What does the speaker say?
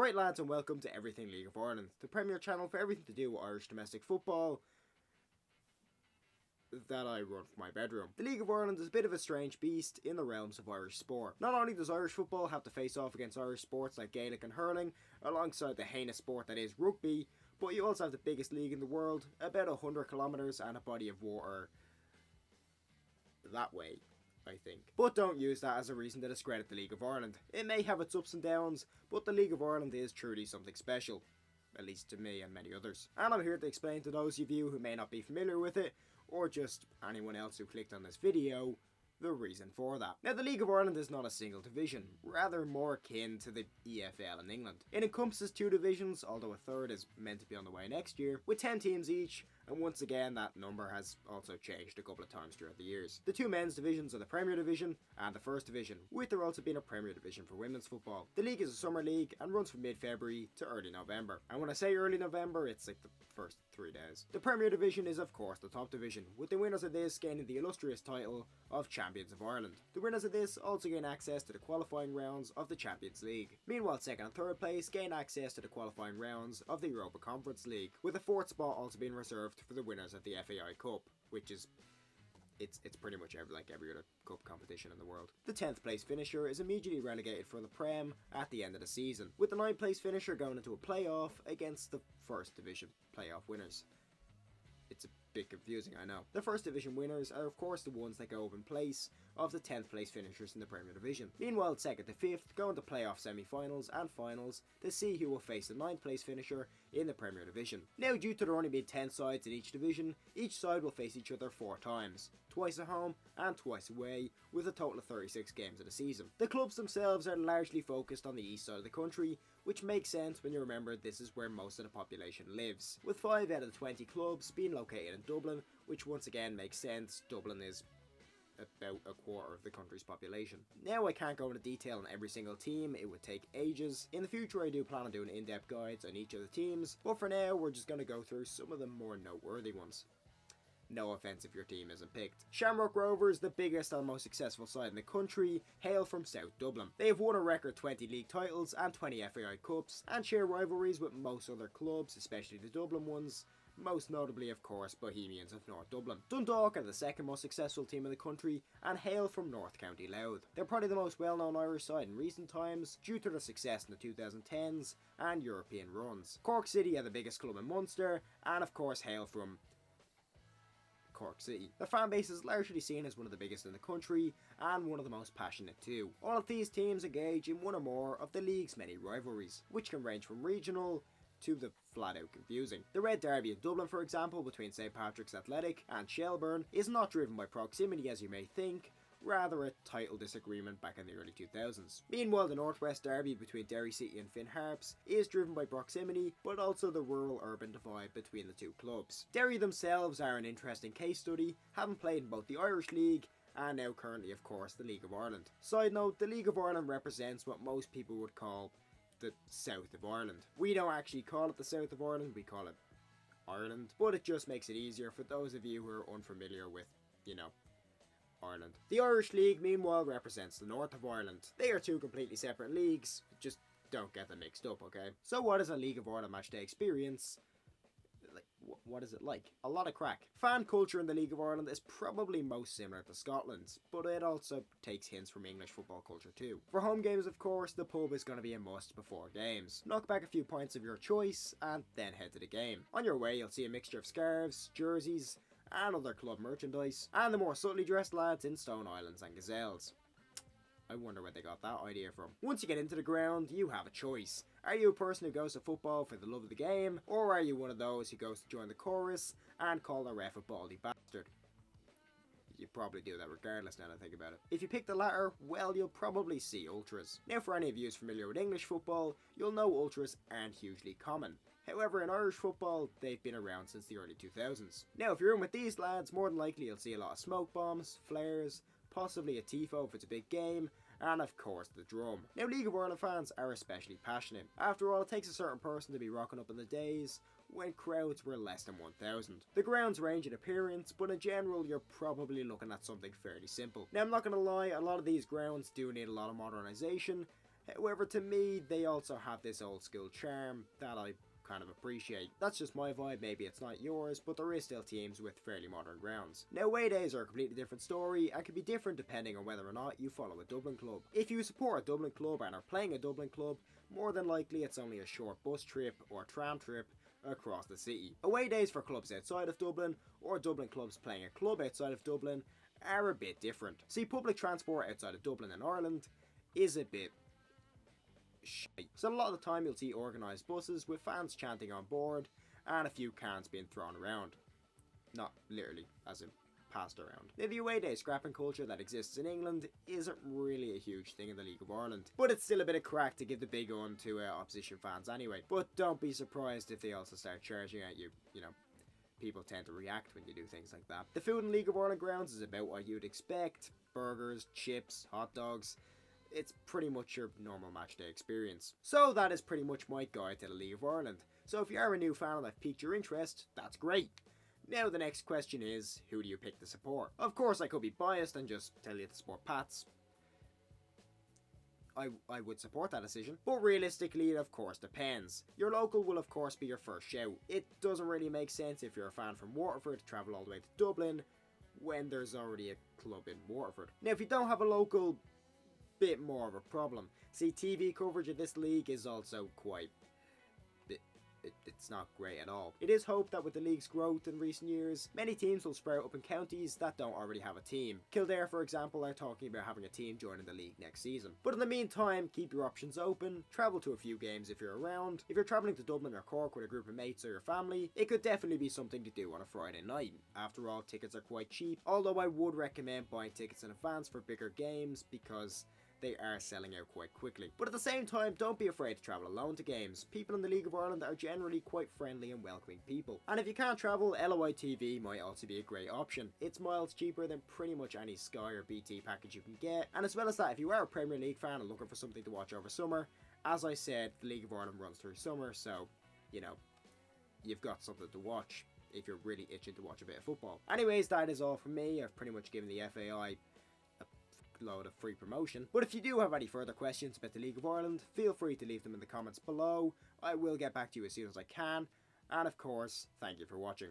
Right lads, and welcome to Everything League of Ireland, the premier channel for everything to do with Irish domestic football that I run from my bedroom. The League of Ireland is a bit of a strange beast in the realms of Irish sport. Not only does Irish football have to face off against Irish sports like Gaelic and hurling, alongside the heinous sport that is rugby, but you also have the biggest league in the world, about 100 kilometres and a body of water that way, I think. But don't use that as a reason to discredit the League of Ireland. It may have its ups and downs, but the League of Ireland is truly something special. At least to me and many others. And I'm here to explain to those of you who may not be familiar with it, or just anyone else who clicked on this video, the reason for that. Now, the League of Ireland is not a single division, rather more akin to the EFL in England. It encompasses 2 divisions, although a third is meant to be on the way next year, with 10 teams each, and once again that number has also changed a couple of times throughout the years. The 2 men's divisions are the Premier Division and the First Division, with there also being a Premier Division for women's football. The league is a summer league and runs from mid-February to early November. And when I say early November, it's like the first 3 days. The Premier Division is of course the top division, with the winners of this gaining the illustrious title of Champions of Ireland. The winners of this also gain access to the qualifying rounds of the Champions League. Meanwhile, second and third place gain access to the qualifying rounds of the Europa Conference League, with a 4th spot also being reserved for the winners of the FAI Cup, which is it's pretty much every other cup competition in the world. The 10th place finisher is immediately relegated for the Prem at the end of the season, with the 9th place finisher going into a playoff against the First Division playoff winners. It's a bit confusing, I know. The First Division winners are of course the ones that go up in place of the 10th place finishers in the Premier Division. Meanwhile, 2nd to 5th go into playoff semi-finals and finals to see who will face the 9th place finisher in the Premier Division. Now, due to there only being 10 sides in each division, each side will face each other 4 times, twice at home and twice away, with a total of 36 games of the season. The clubs themselves are largely focused on the east side of the country, which makes sense when you remember this is where most of the population lives, with 5 out of the 20 clubs being located in Dublin, which once again makes sense. Dublin is about a quarter of the country's population. Now, I can't go into detail on every single team, it would take ages. In the future I do plan on doing in-depth guides on each of the teams, but for now we're just going to go through some of the more noteworthy ones. No offence if your team isn't picked. Shamrock Rovers, the biggest and most successful side in the country, hail from South Dublin. They have won a record 20 league titles and 20 FAI Cups, and share rivalries with most other clubs, especially the Dublin ones, most notably of course Bohemians of North Dublin. Dundalk are the second most successful team in the country and hail from North County Louth. They're probably the most well-known Irish side in recent times due to their success in the 2010s and European runs. Cork City are the biggest club in Munster and of course hail from Cork City. Their fan base is largely seen as one of the biggest in the country and one of the most passionate too. All of these teams engage in one or more of the league's many rivalries, which can range from regional to the flat out confusing. The Red Derby in Dublin, for example, between St Patrick's Athletic and Shelbourne, is not driven by proximity as you may think, rather a title disagreement back in the early 2000s. Meanwhile, the Northwest Derby between Derry City and Finn Harps is driven by proximity, but also the rural-urban divide between the 2 clubs. Derry themselves are an interesting case study, having played in both the Irish League and now currently of course the League of Ireland. Side note, the League of Ireland represents what most people would call the South of Ireland. We don't actually call it the South of Ireland, we call it Ireland, but it just makes it easier for those of you who are unfamiliar with, Ireland. The Irish League meanwhile represents the North of Ireland. They are 2 completely separate leagues, just don't get them mixed up, okay? So what is a League of Ireland Matchday Experience? Like, what is it like? A lot of crack. Fan culture in the League of Ireland is probably most similar to Scotland's, but it also takes hints from English football culture too. For home games, of course, the pub is going to be a must before games. Knock back a few pints of your choice, and then head to the game. On your way, you'll see a mixture of scarves, jerseys, and other club merchandise, and the more subtly dressed lads in Stone Islands and Gazelles. I wonder where they got that idea from. Once you get into the ground, you have a choice. Are you a person who goes to football for the love of the game, or are you one of those who goes to join the chorus and call the ref a baldy bastard? You probably do that regardless now that I think about it. If you pick the latter, well, you'll probably see ultras. Now, for any of you familiar with English football, you'll know ultras aren't hugely common. However, in Irish football, they've been around since the early 2000s. Now, if you're in with these lads, more than likely you'll see a lot of smoke bombs, flares, possibly a tifo if it's a big game, and of course the drum. Now, League of Ireland fans are especially passionate. After all, it takes a certain person to be rocking up in the days when crowds were less than 1,000. The grounds range in appearance, but in general you're probably looking at something fairly simple. Now, I'm not going to lie, a lot of these grounds do need a lot of modernisation, However, to me, they also have this old school charm that I kind of appreciate. That's just my vibe, maybe it's not yours, but there is still teams with fairly modern grounds. Now, away days are a completely different story and can be different depending on whether or not you follow a Dublin club. If you support a Dublin club and are playing a Dublin club, more than likely it's only a short bus trip or tram trip across the city. Away days for clubs outside of Dublin, or Dublin clubs playing a club outside of Dublin, are a bit different. See, public transport outside of Dublin and Ireland is a bit shite. So a lot of the time you'll see organised buses with fans chanting on board and a few cans being thrown around. Not literally, as in passed around. Now, the away day scrapping culture that exists in England isn't really a huge thing in the League of Ireland, but it's still a bit of crack to give the big un to opposition fans anyway. But don't be surprised if they also start charging at you, you know. People tend to react when you do things like that. The food in League of Ireland grounds is about what you'd expect: burgers, chips, hot dogs. It's pretty much your normal matchday experience. So that is pretty much my guide to the League of Ireland. So if you are a new fan and I've piqued your interest, that's great. Now the next question is, who do you pick to support? Of course I could be biased and just tell you to support Pats. I would support that decision, but realistically it of course depends. Your local will of course be your first shout. It doesn't really make sense if you're a fan from Waterford to travel all the way to Dublin when there's already a club in Waterford. Now if you don't have a local, bit more of a problem. See, TV coverage of this league is also quite... It's not great at all. It is hoped that with the league's growth in recent years, many teams will sprout up in counties that don't already have a team. Kildare, for example, are talking about having a team joining the league next season. But in the meantime, keep your options open, travel to a few games if you're around. If you're travelling to Dublin or Cork with a group of mates or your family, it could definitely be something to do on a Friday night. After all, tickets are quite cheap, although I would recommend buying tickets in advance for bigger games because they are selling out quite quickly. But at the same time, don't be afraid to travel alone to games. People in the League of Ireland are generally quite friendly and welcoming people. And if you can't travel, LOI TV might also be a great option. It's miles cheaper than pretty much any Sky or BT package you can get. And as well as that, if you are a Premier League fan and looking for something to watch over summer, as I said, the League of Ireland runs through summer, so, you know, you've got something to watch if you're really itching to watch a bit of football. Anyways, that is all from me. I've pretty much given the FAI load of free promotion. But if you do have any further questions about the League of Ireland, feel free to leave them in the comments below. I will get back to you as soon as I can. And of course, thank you for watching.